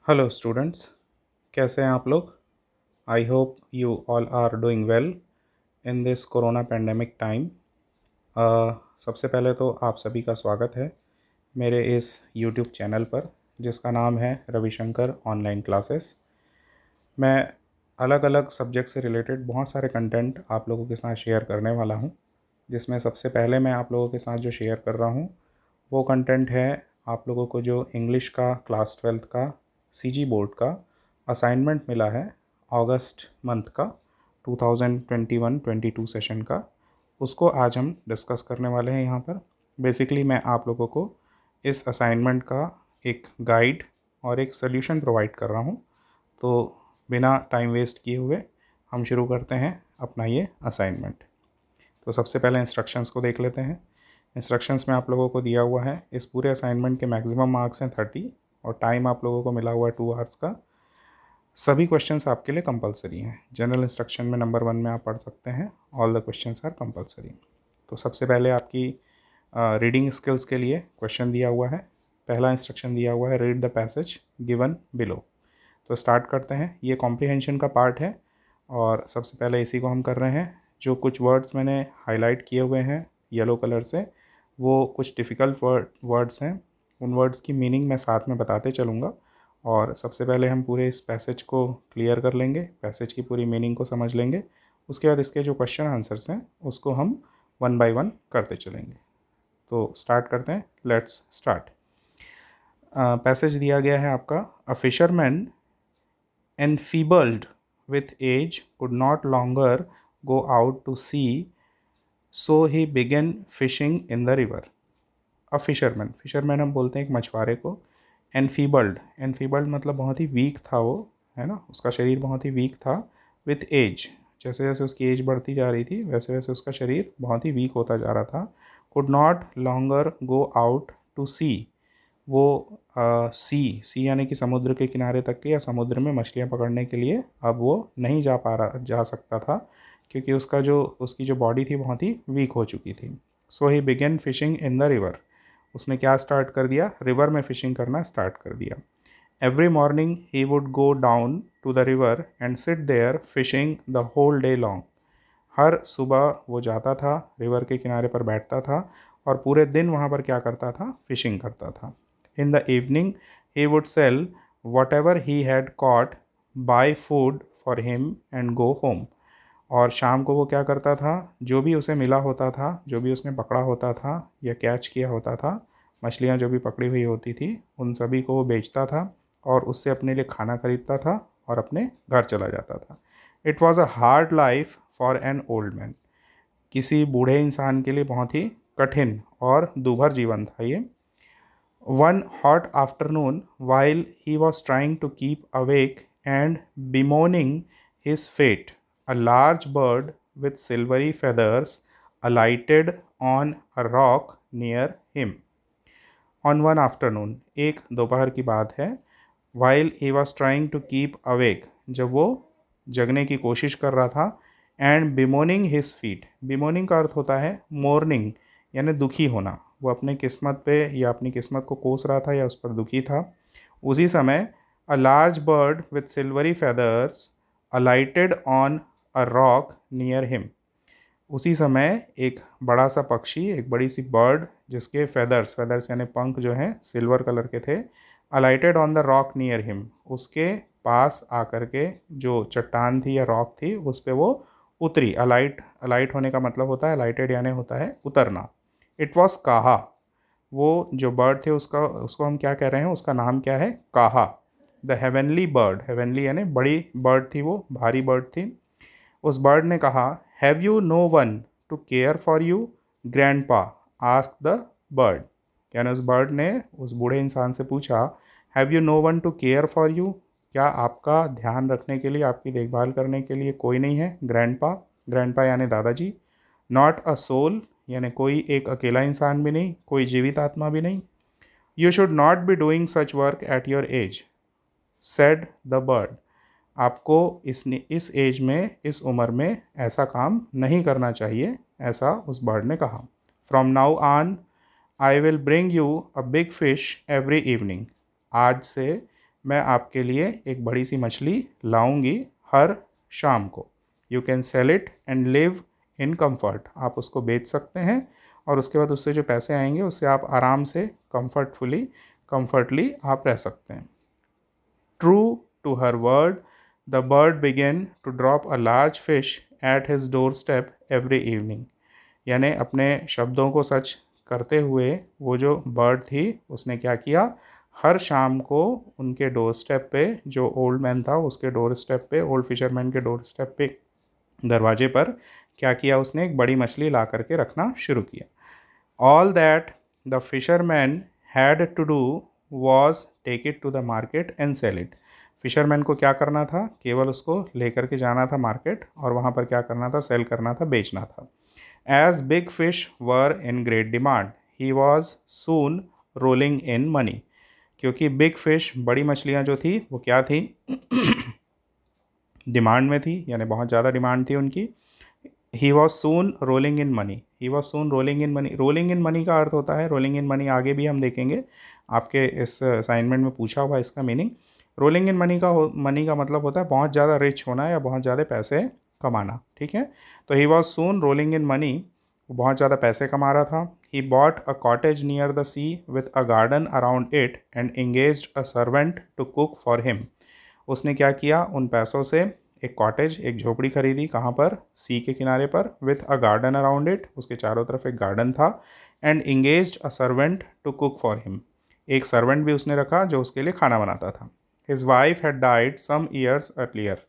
Hello students, कैसे हैं आप लोग। I hope you all are doing well in this corona pandemic time. सबसे पहले तो आप सभी का स्वागत है मेरे इस यूट्यूब चैनल पर जिसका नाम है रविशंकर ऑनलाइन क्लासेस। मैं अलग अलग सब्जेक्ट से रिलेटेड बहुत सारे कंटेंट आप लोगों के साथ शेयर करने वाला हूं, जिसमें सबसे पहले मैं आप लोगों के साथ जो शेयर कर रहा हूं वो कंटेंट है आप लोगों को जो इंग्लिश का क्लास 12th का सीजी बोर्ड का असाइनमेंट मिला है अगस्त मंथ का 2021-22 सेशन का। उसको आज हम डिस्कस करने वाले हैं यहाँ पर। बेसिकली मैं आप लोगों को इस असाइनमेंट का एक गाइड और एक सोल्यूशन प्रोवाइड कर रहा हूँ। तो बिना टाइम वेस्ट किए हुए हम शुरू करते हैं अपना ये असाइनमेंट। तो सबसे पहले इंस्ट्रक्शंस को देख लेते हैं। इंस्ट्रक्शंस में आप लोगों को दिया हुआ है इस पूरे असाइनमेंट के मैक्सिमम मार्क्स हैं 30 और टाइम आप लोगों को मिला हुआ है 2 आवर्स का। सभी क्वेश्चंस आपके लिए कंपलसरी हैं। जनरल इंस्ट्रक्शन में नंबर 1 में आप पढ़ सकते हैं all the questions are compulsory. तो सबसे पहले आपकी रीडिंग स्किल्स के लिए क्वेश्चन दिया हुआ है। पहला इंस्ट्रक्शन दिया हुआ है read the passage given below. तो स्टार्ट करते हैं। ये कॉम्प्रिहेंशन का पार्ट है और सबसे पहले इसी को हम कर रहे हैं। जो कुछ वर्ड्स मैंने हाईलाइट किए हुए हैं येलो कलर से वो कुछ डिफ़िकल्ट वर्ड्स हैं। उन वर्ड्स की मीनिंग मैं साथ में बताते चलूँगा और सबसे पहले हम पूरे इस पैसेज को क्लियर कर लेंगे, पैसेज की पूरी मीनिंग को समझ लेंगे। उसके बाद इसके जो क्वेश्चन आंसर्स हैं उसको हम 1 बाय 1 करते चलेंगे। तो स्टार्ट करते हैं, लेट्स स्टार्ट। पैसेज दिया गया है आपका, a fisherman enfeebled with age could not longer go out to sea, so he began fishing in the river. A fisherman हम बोलते हैं एक मछुआरे को। एनफीबल्ड मतलब बहुत ही वीक था वो, है ना, उसका शरीर बहुत ही वीक था। विथ एज, जैसे जैसे उसकी एज बढ़ती जा रही थी वैसे वैसे उसका शरीर बहुत ही वीक होता जा रहा था। Could not longer go out to sea, वो सी यानी कि समुद्र के किनारे तक के या समुद्र में मछलियाँ पकड़ने के लिए अब वो नहीं जा सकता था क्योंकि उसकी जो बॉडी थी बहुत ही वीक हो चुकी थी। So he began fishing in the river, उसने क्या स्टार्ट कर दिया, रिवर में फ़िशिंग करना स्टार्ट कर दिया। Every morning he would go down to the river and sit there fishing the whole day long. हर सुबह वो जाता था रिवर के किनारे पर बैठता था और पूरे दिन वहाँ पर क्या करता था, फिशिंग करता था। In the evening he would sell whatever he had caught, buy food for him and go home. और शाम को वो क्या करता था, जो भी उसे मिला होता था, जो भी उसने पकड़ा होता था या कैच किया होता था, मछलियाँ जो भी पकड़ी हुई होती थी उन सभी को वो बेचता था और उससे अपने लिए खाना खरीदता था और अपने घर चला जाता था। It was a hard life for an old man, किसी बूढ़े इंसान के लिए बहुत ही कठिन और दूभर जीवन था ये। One hot afternoon, while he was trying to keep awake and bemoaning his fate, a large bird with silvery feathers alighted on a rock near him. On one afternoon, एक दोपहर की बात है, while he was trying to keep awake, जब वो जगने की कोशिश कर रहा था, and bemoaning his fate, bemoaning का अर्थ होता है mourning यानी दुखी होना। वो अपने किस्मत पे या अपनी किस्मत को कोस रहा था या उस पर दुखी था। उसी समय a large bird with silvery feathers alighted on a rock near him, उसी समय एक बड़ा सा पक्षी, एक बड़ी सी बर्ड जिसके फेदर्स यानी पंख जो हैं सिल्वर कलर के थे, अलाइटेड on the rock near him, उसके पास आकर के जो चट्टान थी या रॉक थी उस पर वो उतरी। अलाइट होने का मतलब होता है, अलाइटेड यानी होता है उतरना। इट वॉज काहा, वो जो बर्ड थे उसको हम क्या कह रहे हैं, उसका नाम क्या है, काहा। द हेवनली बर्ड, हेवनली यानी बड़ी बर्ड थी, वो भारी बर्ड थी। उस बर्ड ने कहा, have you know one two care for you grandpa, ask the bird. यानी उस बर्ड ने उस बूढ़े इंसान से पूछा, have you know one two care for you, क्या आपका ध्यान रखने के लिए, आपकी देखभाल करने के लिए कोई नहीं है, ग्रैंडपा यानी दादाजी। नॉट अ सोल यानी कोई एक अकेला इंसान भी नहीं, कोई जीवित आत्मा भी नहीं। You should not be doing such work at your age, said the bird, आपको इस एज में, इस उम्र में ऐसा काम नहीं करना चाहिए, ऐसा उस बर्ड ने कहा। From now on I will bring you a big fish every evening, आज से मैं आपके लिए एक बड़ी सी मछली लाऊंगी हर शाम को। You can sell it and live in comfort. आप उसको बेच सकते हैं और उसके बाद उससे जो पैसे आएंगे उससे आप आराम से कंफर्टली आप रह सकते हैं। True to her word, the bird began to drop a large fish at his doorstep every evening। यानी अपने शब्दों को सच करते हुए वो जो बर्ड थी उसने क्या किया, हर शाम को उनके डोर स्टेप पे, जो ओल्ड मैन था उसके डोर स्टेप पे, ओल्ड फिशरमैन के डोर स्टेप पे, दरवाजे पर क्या किया, उसने एक बड़ी मछली ला करके रखना शुरू किया। All that the fisherman had to do was take it to the market and sell it। Fisherman को क्या करना था, केवल उसको लेकर के जाना था मार्केट और वहाँ पर क्या करना था, सेल करना था, बेचना था। As big fish were in great demand, he was soon rolling in money। क्योंकि बिग फिश, बड़ी मछलियाँ जो थी वो क्या थी, डिमांड में थी, यानी बहुत ज़्यादा डिमांड थी उनकी। ही was soon rolling in money. He was soon rolling in money. Rolling in money का अर्थ होता है, रोलिंग इन मनी आगे भी हम देखेंगे, आपके इस असाइनमेंट में पूछा हुआ इसका मीनिंग। रोलिंग इन मनी का मतलब होता है बहुत ज़्यादा रिच होना या बहुत ज़्यादा पैसे कमाना, ठीक है। तो he was soon rolling in money, वो बहुत ज़्यादा पैसे कमा रहा था। He bought a cottage near the sea with a garden around it and engaged a servant to cook for him. उसने क्या किया, उन पैसों से एक कॉटेज, एक झोपड़ी खरीदी, कहाँ पर, सी के किनारे पर, with a garden around it, उसके चारों तरफ एक गार्डन था, and engaged a servant to cook for him. एक सर्वेंट भी उसने रखा जो उसके लिए खाना बनाता था। His wife had died some years earlier.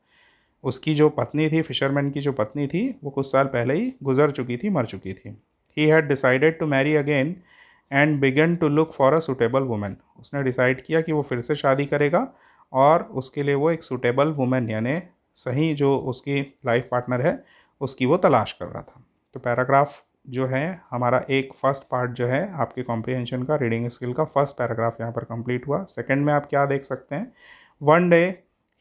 उसकी जो पत्नी थी, फिशरमैन की जो पत्नी थी, वो कुछ साल पहले ही गुजर चुकी थी, मर चुकी थी। He had decided to marry again and began to look for a suitable woman. उसने डिसाइड किया कि वो फिर से शादी करेगा और उसके लिए वो एक सुटेबल वुमेन, यानी सही जो उसकी लाइफ पार्टनर है उसकी वो तलाश कर रहा था। तो पैराग्राफ जो है हमारा, एक फर्स्ट पार्ट जो है आपके कॉम्प्रिहेंशन का, रीडिंग स्किल का फर्स्ट पैराग्राफ यहाँ पर कंप्लीट हुआ। सेकंड में आप क्या देख सकते हैं, one day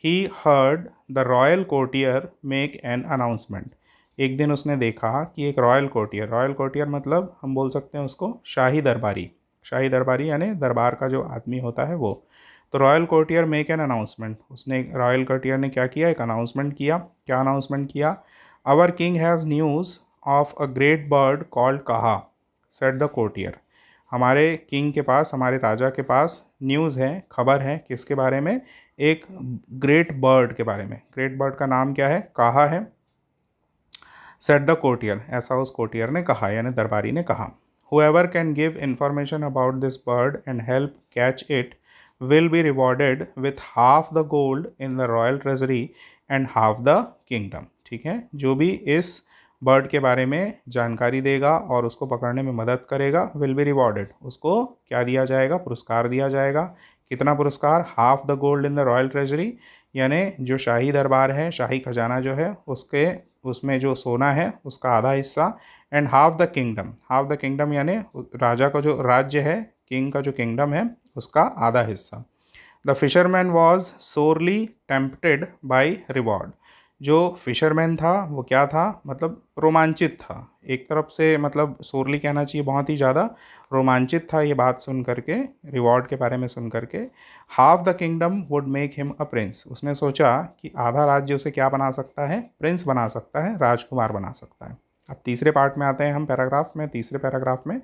he heard the royal courtier make an announcement. एक दिन उसने देखा कि एक रॉयल कोर्टियर मतलब हम बोल सकते हैं उसको शाही दरबारी। शाही दरबारी यानी दरबार का जो आदमी होता है वो। तो royal courtier make an announcement, उसने, रॉयल कोर्टियर ने क्या किया, एक अनाउंसमेंट किया। क्या अनाउंसमेंट किया, our king has news of a great bird called काहा, सेड द कोर्टियर। हमारे किंग के पास, हमारे राजा के पास न्यूज़ है, खबर है, किसके बारे में, एक ग्रेट बर्ड के बारे में। ग्रेट बर्ड का नाम क्या है, काहा है। सेड द कोर्टियर, ऐसा उस कोर्टियर ने कहा, यानी दरबारी ने कहा। Whoever can give information about this bird and help catch it will be rewarded with half the gold in the royal treasury and half the kingdom। ठीक है, जो भी इस बर्ड के बारे में जानकारी देगा और उसको पकड़ने में मदद करेगा, will be rewarded, उसको क्या दिया जाएगा, पुरस्कार दिया जाएगा। कितना पुरस्कार, half the gold in the royal treasury, यानी जो शाही दरबार है, शाही खजाना जो है उसके, उसमें जो सोना है उसका आधा हिस्सा, एंड हाफ द किंगडम यानी राजा का जो राज्य है, किंग का जो किंगडम है उसका आधा हिस्सा। The fisherman was sorely tempted by reward. जो फिशरमैन था वो क्या था, मतलब रोमांचित था। एक तरफ से मतलब सोरली कहना चाहिए, बहुत ही ज़्यादा रोमांचित था ये बात सुन करके, रिवॉर्ड के बारे में सुन करके। Half the kingdom would make him a prince. उसने सोचा कि आधा राज्य उसे क्या बना सकता है, प्रिंस बना सकता है, राजकुमार बना सकता है। अब तीसरे पार्ट में आते हैं हम, पैराग्राफ में, तीसरे पैराग्राफ में।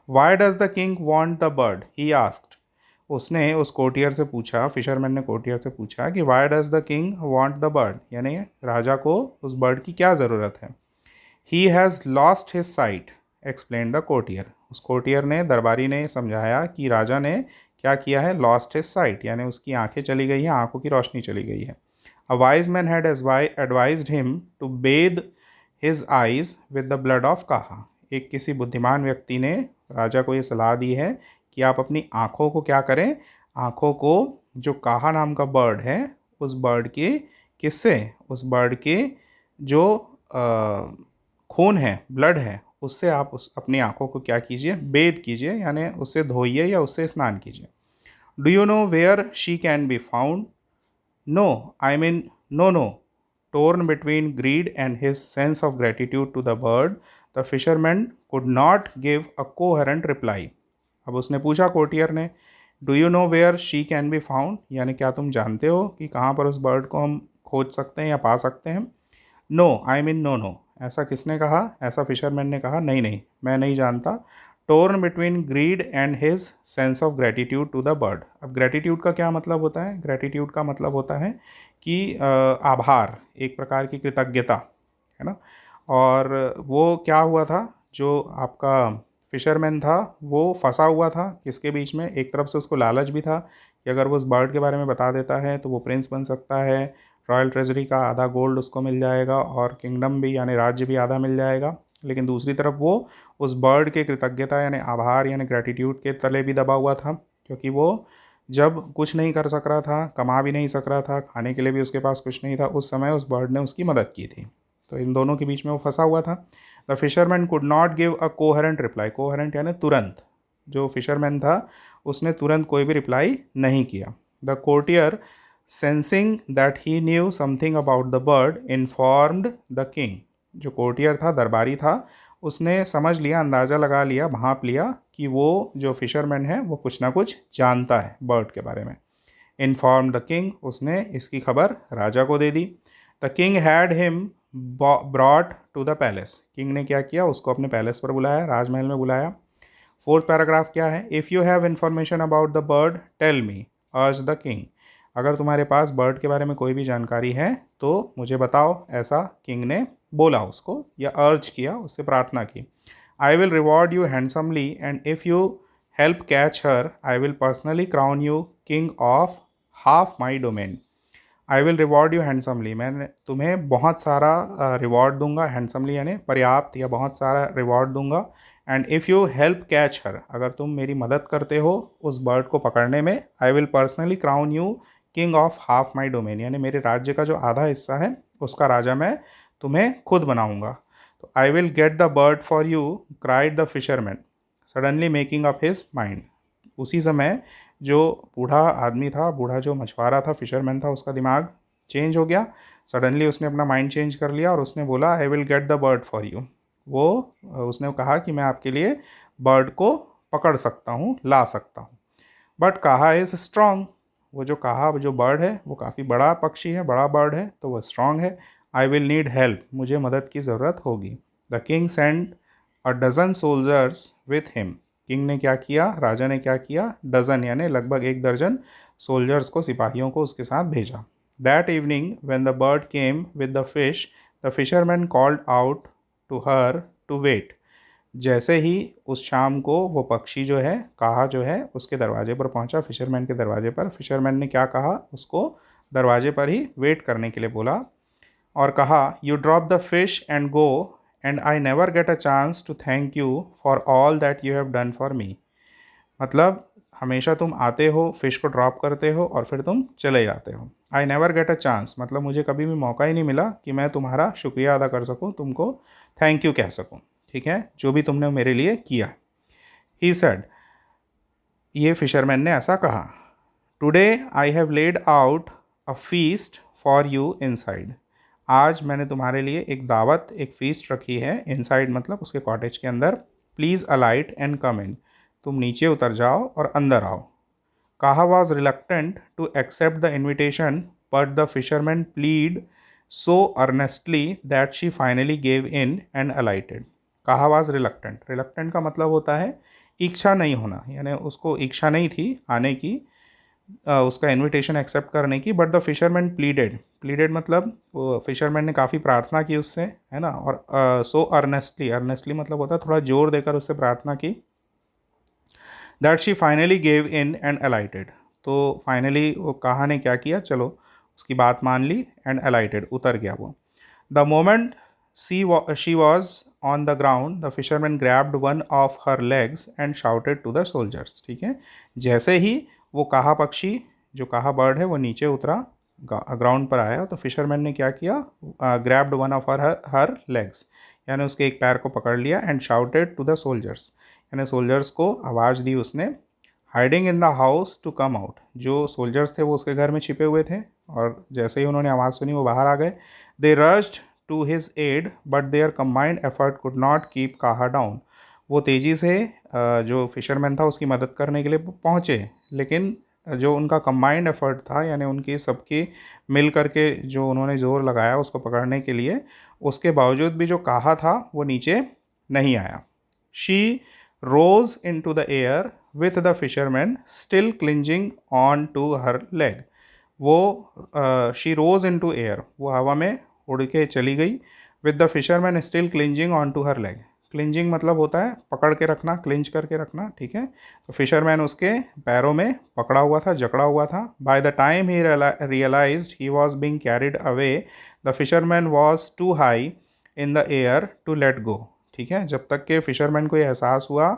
Why does the king want the bird, he asked. उसने उस कोर्टियर से पूछा, फिशरमैन ने कोर्टियर से पूछा कि why does the king want the bird, यानी राजा को उस बर्ड की क्या ज़रूरत है। He has lost his site, explain the courtier. उस कोर्टियर ने, दरबारी ने समझाया कि राजा ने क्या किया है, लॉस्ट हिज साइट, यानी उसकी आंखें चली गई हैं, आंखों की रोशनी चली गई है। A wise man had advised him to bathe his eyes with the blood of Kaha. एक किसी बुद्धिमान व्यक्ति ने राजा को ये सलाह दी है कि आप अपनी आँखों को क्या करें, आँखों को जो काहा नाम का बर्ड है उस बर्ड के, किससे, उस बर्ड के जो खून है, ब्लड है, उससे आप उस अपनी आँखों को क्या कीजिए, बेद कीजिए, यानी उससे धोइए या उससे स्नान कीजिए। Do you know where she can be found, no I mean no. Torn between greed and his sense of gratitude to the bird, the fisherman could not give a coherent reply। अब उसने पूछा courtier ने do you know where she can be found, यानी क्या तुम जानते हो कि कहाँ पर उस बर्ड को हम खोज सकते हैं या पा सकते हैं। No I mean no no, ऐसा किसने कहा, ऐसा फिशरमैन ने कहा, नहीं नहीं मैं नहीं जानता। Torn between greed and his sense of gratitude to the bird. अब ग्रेटिट्यूड का क्या मतलब होता है, ग्रेटिट्यूड का मतलब होता है कि आभार, एक प्रकार की कृतज्ञता, है ना। और वो क्या हुआ था, जो आपका फिशरमैन था वो फंसा हुआ था किसके बीच में, एक तरफ से उसको लालच भी था कि अगर वो उस बर्ड के बारे में बता देता है तो वो प्रिंस बन सकता है, रॉयल ट्रेजरी का आधा गोल्ड उसको मिल जाएगा और किंगडम भी यानी राज्य भी आधा मिल जाएगा। लेकिन दूसरी तरफ वो उस बर्ड के कृतज्ञता यानी आभार यानी ग्रेटिट्यूड के तले भी दबा हुआ था, क्योंकि वो जब कुछ नहीं कर सक रहा था, कमा भी नहीं सक रहा था, खाने के लिए भी उसके पास कुछ नहीं था, उस समय उस बर्ड ने उसकी मदद की थी। तो इन दोनों के बीच में वो फंसा हुआ था। The fisherman could not give a coherent reply, coherent यानी तुरंत, जो फिशरमैन था उसने तुरंत कोई भी रिप्लाई नहीं किया। The courtier sensing that he new something about the bird informed the king, जो कोर्टियर था, दरबारी था, उसने समझ लिया, अंदाज़ा लगा लिया, भांप लिया कि वो जो फिशरमैन है वो कुछ ना कुछ जानता है बर्ड के बारे में। इन्फॉर्म द किंग, उसने इसकी खबर राजा को दे दी। The king had him brought to the palace, king ने क्या किया, उसको अपने पैलेस पर बुलाया, राजमहल में बुलाया। फोर्थ पैराग्राफ क्या है, if you have information about the bird tell me urge the king, अगर तुम्हारे पास बर्ड के बारे में कोई भी जानकारी है तो मुझे बताओ, ऐसा किंग ने बोला उसको या अर्ज किया, उससे प्रार्थना की। I will reward you handsomely and if you help catch her I will personally crown you king of half my domain. I will reward you handsomely, मैं तुम्हें बहुत सारा रिवॉर्ड दूंगा, हैंडसमली यानी पर्याप्त या बहुत सारा रिवॉर्ड दूंगा। And if you help catch her, अगर तुम मेरी मदद करते हो उस बर्ड को पकड़ने में, I will personally crown you king of half my domain, यानी मेरे राज्य का जो आधा हिस्सा है उसका राजा मैं तुम्हें खुद बनाऊंगा। तो I will get the bird for you cried the fisherman suddenly making up his mind. उसी समय जो बूढ़ा आदमी था, बूढ़ा जो मछुआरा था, फिशरमैन था, उसका दिमाग चेंज हो गया, सडनली उसने अपना माइंड चेंज कर लिया और उसने बोला I will get the bird for you. वो उसने कहा कि मैं आपके लिए बर्ड को पकड़ सकता हूँ, ला सकता हूँ। बट काहा इज़ स्ट्रॉन्ग, वो जो काहा जो बर्ड है वो काफ़ी बड़ा पक्षी है, बड़ा बर्ड है, तो वो स्ट्रॉन्ग है। आई विल नीड हेल्प, मुझे मदद की ज़रूरत होगी। The king send a dozen soldiers with him, king ने क्या किया, राजा ने क्या किया, डजन यानी लगभग एक दर्जन सोल्जर्स को, सिपाहियों को उसके साथ भेजा। That evening when the bird came with the fish the fisherman called out to her to wait, जैसे ही उस शाम को वो पक्षी जो है, काहा जो है, उसके दरवाजे पर पहुंचा, फिशरमैन के दरवाजे पर, फिशरमैन ने क्या कहा, उसको दरवाजे पर ही वेट करने के लिए बोला और कहा you drop the fish and go and I never get a chance to thank you for all that you have done for me. मतलब हमेशा तुम आते हो, फिश को ड्रॉप करते हो और फिर तुम चले जाते हो। आई नेवर गेट अ चांस मतलब मुझे कभी भी मौका ही नहीं मिला कि मैं तुम्हारा शुक्रिया अदा कर सकूं, तुमको थैंक यू कह सकूं, ठीक है, जो भी तुमने मेरे लिए किया। ही सेड, ये फिशरमैन ने ऐसा कहा। Today I have laid out a feast for you inside, आज मैंने तुम्हारे लिए एक दावत, एक फीस्ट रखी है, इनसाइड मतलब उसके कॉटेज के अंदर। Please alight and come in, तुम नीचे उतर जाओ और अंदर आओ। Kaha was reluctant to accept the invitation but the fisherman plead so earnestly that she finally gave in and alighted. Kaha was reluctant, reluctant का मतलब होता है इच्छा नहीं होना, यानी उसको इच्छा नहीं थी आने की, उसका इनविटेशन एक्सेप्ट करने की। But the fisherman pleaded, pleaded मतलब वो फिशरमैन ने काफ़ी प्रार्थना की उससे, है ना। और सो अर्नेस्टली, अर्नेस्टली मतलब होता है थोड़ा जोर देकर उससे प्रार्थना की। That she finally gave in and अलाइटेड, तो फाइनली वो कहा ने क्या किया, चलो उसकी बात मान ली, एंड अलाइटेड उतर गया वो। The moment she was on the ground the fisherman grabbed one of her legs and shouted to the soldiers, ठीक है। जैसे ही वो काहा पक्षी, जो काहा बर्ड है, वो नीचे उतरा, ग्राउंड पर आया, तो फिशरमैन ने क्या किया, grabbed one of her legs, यानी उसके एक पैर को पकड़ लिया, and shouted to the soldiers, यानी सोल्जर्स को आवाज़ दी उसने। Hiding in the house to come out, जो सोल्जर्स थे वो उसके घर में छिपे हुए थे और जैसे ही उन्होंने आवाज़ सुनी वो बाहर आ गए। They rushed to his aid but their combined effort could not keep Kaha down, वो तेज़ी से जो फिशरमैन था उसकी मदद करने के लिए पहुँचे, लेकिन जो उनका कंबाइंड एफर्ट था, यानी उनकी सबकी मिल करके जो उन्होंने ज़ोर लगाया उसको पकड़ने के लिए, उसके बावजूद भी जो काहा था वो नीचे नहीं आया। She rose in to the air with the fisherman still clinging on to her leg. वो she rose in to air, वो हवा में उड़ के चली गई, with the fisherman still clinging on to her leg. Clinging मतलब होता है पकड़ के रखना, क्लिंच करके रखना, ठीक है। तो फिशरमैन उसके पैरों में पकड़ा हुआ था, जकड़ा हुआ था। By the time he realised he was being carried away, the fisherman was too high in the air to let go. ठीक है, जब तक के फिशरमैन को ये एहसास हुआ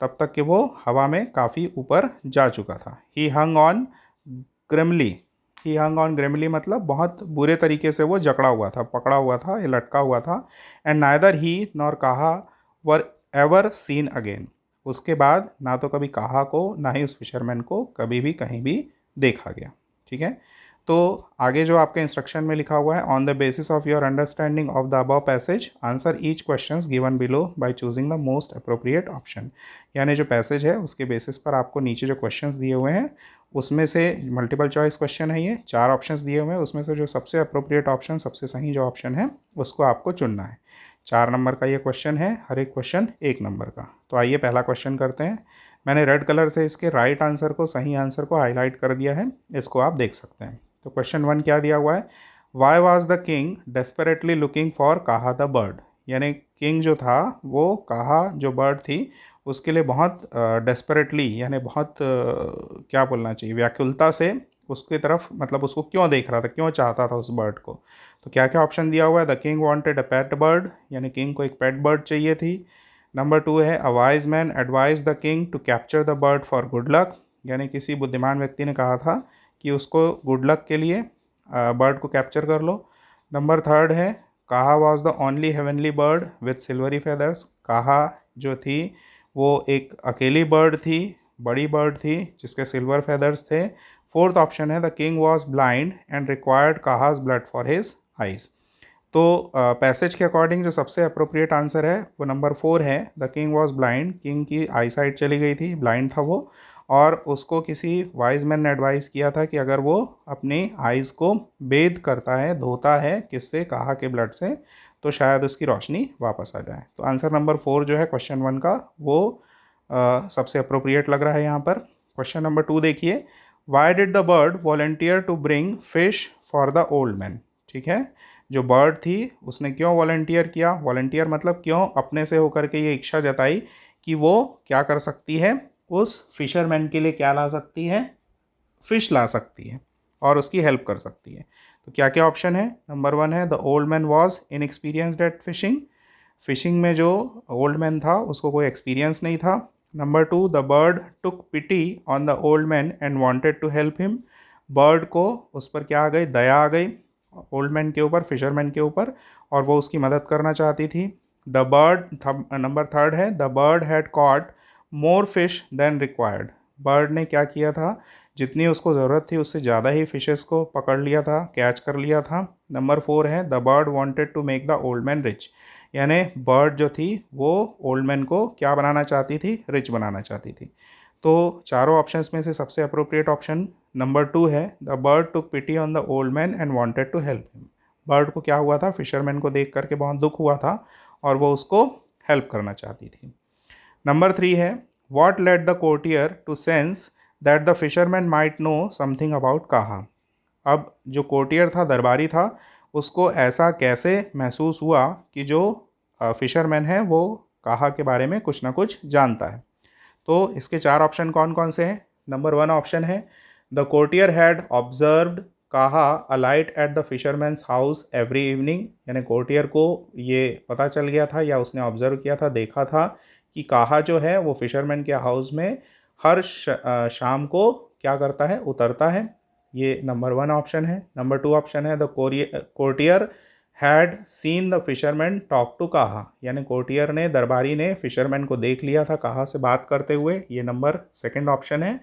तब तक कि वो हवा में काफ़ी ऊपर जा चुका था। He hung on grimly, he hung on grimly मतलब बहुत बुरे तरीके से वो जकड़ा हुआ था, पकड़ा हुआ था, ये लटका हुआ था। एंड नाइदर ही नॉर काहा वर एवर सीन अगेन। उसके बाद ना तो कभी काहा को ना ही उस फिशरमैन को कभी भी कहीं भी देखा गया। ठीक है, तो आगे जो आपके इंस्ट्रक्शन में लिखा हुआ है, on the basis of your understanding of the above passage answer each question given below by choosing the most appropriate option. यानी जो पैसेज है उसके बेसिस पर आपको नीचे जो क्वेश्चंस दिए हुए हैं उसमें से मल्टीपल चॉइस क्वेश्चन है, ये 4 ऑप्शंस दिए हुए हैं, उसमें से जो सबसे अप्रोप्रिएट ऑप्शन, सबसे सही जो ऑप्शन है उसको आपको चुनना है। 4 नंबर का ये क्वेश्चन है, हर एक क्वेश्चन 1 नंबर का। तो आइए पहला क्वेश्चन करते हैं। मैंने रेड कलर से इसके राइट आंसर को, सही आंसर को हाईलाइट कर दिया है, इसको आप देख सकते हैं। तो क्वेश्चन 1 क्या दिया हुआ है, why was the king desperately looking for काहा द बर्ड। यानी किंग जो था वो काहा जो बर्ड थी उसके लिए बहुत डेस्परेटली, यानी बहुत क्या बोलना चाहिए, व्याकुलता से उसकी तरफ, मतलब उसको क्यों देख रहा था, क्यों चाहता था उस बर्ड को। तो क्या क्या ऑप्शन दिया हुआ है, the king wanted a pet bird, यानी किंग को एक पेट बर्ड चाहिए थी। नंबर 2 है, a wise man advise the king to capture the bird for good luck, यानी किसी बुद्धिमान व्यक्ति ने कहा था कि उसको गुड लक के लिए बर्ड को कैप्चर कर लो। नंबर 3 है, काहा was the only heavenly bird with silvery feathers, काहा जो थी वो एक अकेली बर्ड थी, बड़ी बर्ड थी जिसके सिल्वर फेदर्स थे। 4th ऑप्शन है, the king was blind and required Kaha's blood for his eyes. तो पैसेज के अकॉर्डिंग जो सबसे अप्रोप्रिएट आंसर है वो नंबर 4 है, the king was blind. King की आई साइट चली गई थी, ब्लाइंड था वो, और उसको किसी वाइज मैन ने एडवाइस किया था कि अगर वो अपनी आइज़ को बेद करता है, धोता है, किससे, काहा के ब्लड से, तो शायद उसकी रोशनी वापस आ जाए। तो आंसर नंबर 4 जो है क्वेश्चन 1 का वो सबसे अप्रोप्रिएट लग रहा है यहाँ पर। क्वेश्चन नंबर 2 देखिए, why did the bird volunteer to bring fish for the old man. ठीक है, जो बर्ड थी उसने क्यों वॉलंटियर किया, वॉलंटियर मतलब क्यों अपने से होकर के ये इच्छा जताई कि वो क्या कर सकती है, उस फिशरमैन के लिए क्या ला सकती है, फिश ला सकती है और उसकी हेल्प कर सकती है। तो क्या क्या ऑप्शन है, नंबर 1 है, the old man was inexperienced at fishing, fishing में जो ओल्ड मैन था उसको कोई एक्सपीरियंस नहीं था। Number 2, the bird took pity on the old man and wanted to help him, bird को उस पर क्या आ गई, दया आ गई ओल्ड मैन के ऊपर, फिशरमैन के ऊपर, और वो उसकी मदद करना चाहती थी। द बर्ड, नंबर 3 है, the bird had caught more fish than required, bird ने क्या किया था, जितनी उसको ज़रूरत थी उससे ज़्यादा ही फिशेस को पकड़ लिया था, कैच कर लिया था। नंबर 4 है, the bird wanted to make the old man rich, यानी बर्ड जो थी वो ओल्ड मैन को क्या बनाना चाहती थी, रिच बनाना चाहती थी। तो चारों ऑप्शंस में से सबसे अप्रोप्रिएट ऑप्शन नंबर 2 है, the bird took pity on the old man and wanted to help him, bird को क्या हुआ था, फिशरमैन को देख करके बहुत दुख हुआ था और वो उसको हेल्प करना चाहती थी। नंबर 3 है, what led the courtier to sense that the fisherman might know something about Kaha. अब जो कोर्टियर था, दरबारी था, उसको ऐसा कैसे महसूस हुआ कि जो फिशरमैन है वो काहा के बारे में कुछ ना कुछ जानता है। तो इसके 4 ऑप्शन कौन कौन से हैं, नंबर 1 ऑप्शन है, the courtier had observed Kaha alight at the fisherman's house every evening, यानी कोर्टियर को ये पता चल गया था या उसने ऑब्जर्व किया था, देखा था कि काहा जो है वो फिशरमैन के हाउस में हर शाम को क्या करता है, उतरता है। ये नंबर 1 ऑप्शन है। नंबर 2 ऑप्शन है, the courtier had seen the fisherman talk to Kaha, यानी कोर्टियर ने, दरबारी ने फिशरमैन को देख लिया था काहा से बात करते हुए, ये नंबर 2 ऑप्शन है।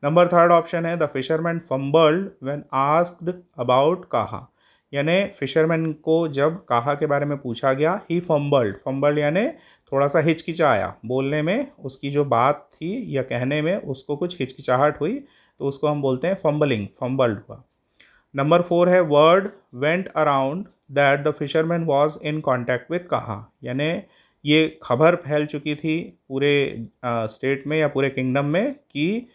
नंबर 3 ऑप्शन है, the fisherman fumbled when asked about काहा, यानी फिशरमैन को जब काहा के बारे में पूछा गया, ही फंबल्ड यानी थोड़ा सा हिचकिचाया बोलने में, उसकी जो बात थी या कहने में उसको कुछ हिचकिचाहट हुई, तो उसको हम बोलते हैं फंबल्ड हुआ। नंबर 4 है word went around that the fisherman was in contact with काहा, यानी ये खबर फैल चुकी थी पूरे स्टेट में या पूरे किंगडम में कि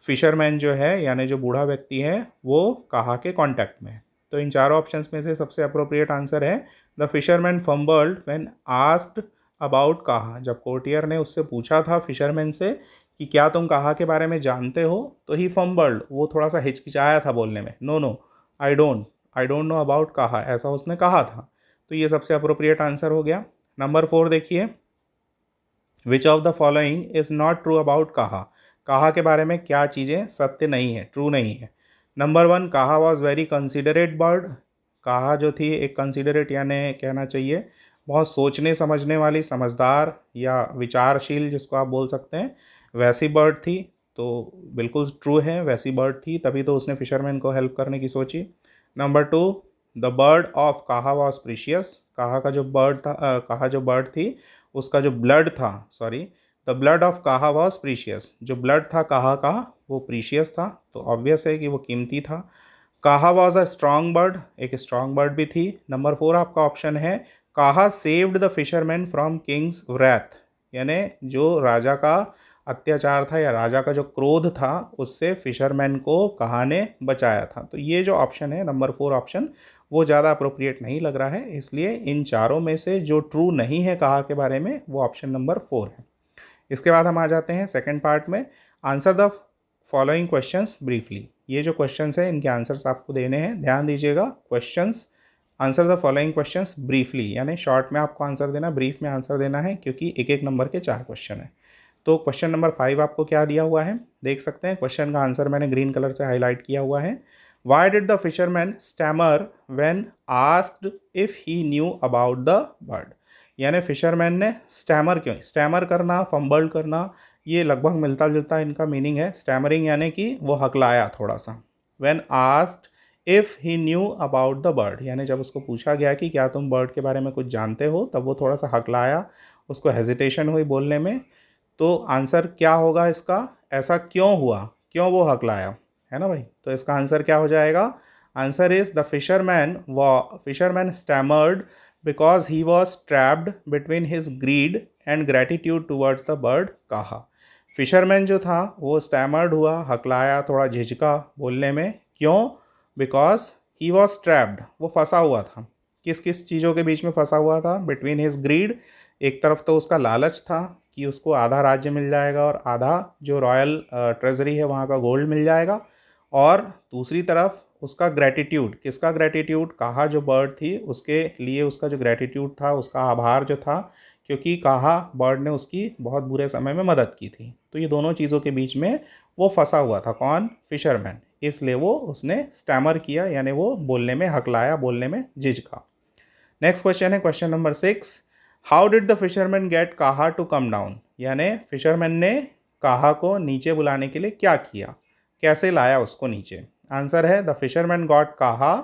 फिशरमैन जो है यानी जो बूढ़ा व्यक्ति है वो काहा के कांटेक्ट में है। तो इन चारों ऑप्शंस में से सबसे अप्रोप्रिएट आंसर है the fisherman fumbled when asked about काहा। जब कोर्टियर ने उससे पूछा था फिशरमैन से कि क्या तुम काहा के बारे में जानते हो, तो ही फंबल्ड, वो थोड़ा सा हिचकिचाया था बोलने में, no I don't know about Kaha, ऐसा उसने कहा था। तो ये सबसे अप्रोप्रिएट आंसर हो गया। नंबर 4 देखिए, which of the following is not true about काहा, काहा के बारे में क्या चीज़ें सत्य नहीं है, ट्रू नहीं है। नंबर 1, काहा वॉज वेरी कंसिडरेट बर्ड, काहा जो थी एक कंसिडरेट यानी कहना चाहिए बहुत सोचने समझने वाली, समझदार या विचारशील जिसको आप बोल सकते हैं, वैसी बर्ड थी। तो बिल्कुल ट्रू है, वैसी बर्ड थी, तभी तो उसने फिशरमैन को हेल्प करने की सोची। नंबर 2, द बर्ड ऑफ काहा वॉज प्रीशियस, काहा का जो बर्ड था काहा जो बर्ड थी उसका जो ब्लड था, सॉरी, द ब्लड ऑफ काहा वॉज प्रीशियस, जो ब्लड था काहा का वो प्रीशियस था, तो ऑब्वियस है कि वो कीमती था। Kaha was a strong bird, एक स्ट्रॉन्ग बर्ड भी थी। नंबर 4 आपका ऑप्शन है Kaha saved the fisherman from king's wrath, यानी जो राजा का अत्याचार था या राजा का जो क्रोध था उससे फिशरमैन को काहा ने बचाया था। तो ये जो ऑप्शन है नंबर 4 ऑप्शन, वो ज़्यादा अप्रोप्रिएट नहीं लग रहा है, इसलिए इन चारों में से जो ट्रू नहीं है काहा के बारे में वो ऑप्शन नंबर 4 है। इसके बाद हम आ जाते हैं सेकंड पार्ट में, answer the following questions briefly. ये जो क्वेश्चंस हैं इनके आंसर्स आपको देने हैं, ध्यान दीजिएगा। Questions, answer the following questions briefly, यानी शॉर्ट में आपको आंसर देना, ब्रीफ में आंसर देना है, क्योंकि एक एक नंबर के 4 क्वेश्चन हैं। तो क्वेश्चन नंबर 5 आपको क्या दिया हुआ है, देख सकते हैं। क्वेश्चन का आंसर मैंने ग्रीन कलर से हाईलाइट किया हुआ है। Y did the fisherman stammer when asked if he knew about the bird, यानी फिशरमैन ने स्टैमर क्यों, स्टैमर करना, फंबल्ड करना, ये लगभग मिलता जुलता इनका मीनिंग है। स्टैमरिंग यानी कि वो हकलाया थोड़ा सा। When asked if he knew about the bird, यानी जब उसको पूछा गया कि क्या तुम बर्ड के बारे में कुछ जानते हो, तब वो थोड़ा सा हकलाया, उसको हेजिटेशन हुई बोलने में। तो आंसर क्या होगा इसका, ऐसा क्यों हुआ, क्यों वो हकलाया, है ना भाई। तो इसका आंसर क्या हो जाएगा, answer is the fisherman stammered because he was trapped between his grid and gratitude towards the bird काहा। फिशरमैन जो था वो स्टैमर्ड हुआ, हकलाया, थोड़ा झिझका बोलने में, क्यों, बिकॉज ही वॉज ट्रैप्ड, वो फंसा हुआ था, किस किस चीज़ों के बीच में फंसा हुआ था, बिटवीन हिज ग्रीड, एक तरफ तो उसका लालच था कि उसको आधा राज्य मिल जाएगा और आधा जो रॉयल ट्रेजरी है वहाँ का गोल्ड मिल जाएगा, और दूसरी तरफ उसका ग्रैटिट्यूड, किसका ग्रैटिट्यूड, काहा जो बर्ड थी उसके लिए उसका जो ग्रैटिट्यूड था, उसका आभार जो था, क्योंकि काहा बर्ड ने उसकी बहुत बुरे समय में मदद की थी। तो ये दोनों चीज़ों के बीच में वो फंसा हुआ था, कौन, फिशरमैन, इसलिए वो उसने स्टैमर किया, यानी वो बोलने में हकलाया, बोलने में झिझका। नेक्स्ट क्वेश्चन है question number 6, how did the fisherman get Kaha to come down, यानी फिशरमैन ने काहा को नीचे बुलाने के लिए क्या किया, कैसे लाया उसको नीचे। आंसर है the fisherman got Kaha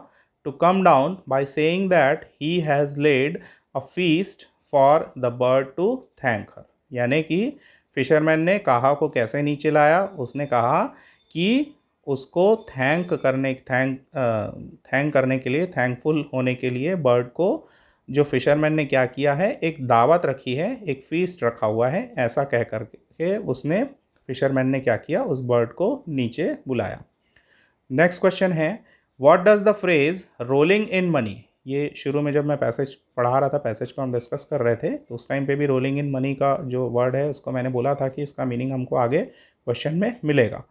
to come down by saying that he has laid a feast for the bird to thank her, यानी कि फिशरमैन ने काहा को कैसे नीचे लाया, उसने कहा कि उसको थैंक करने के लिए, थैंकफुल होने के लिए बर्ड को, जो फिशरमैन ने क्या किया है, एक दावत रखी है, एक फीस्ट रखा हुआ है, ऐसा कह करके उसने, फिशरमैन ने क्या किया, उस बर्ड को नीचे बुलाया। नेक्स्ट क्वेश्चन है, what does the phrase rolling in money, ये शुरू में जब मैं पैसेज पढ़ा रहा था, पैसेज को हम डिस्कस कर रहे थे, तो उस टाइम पे भी रोलिंग इन मनी का जो वर्ड है उसको मैंने बोला था कि इसका मीनिंग हमको आगे क्वेश्चन में मिलेगा।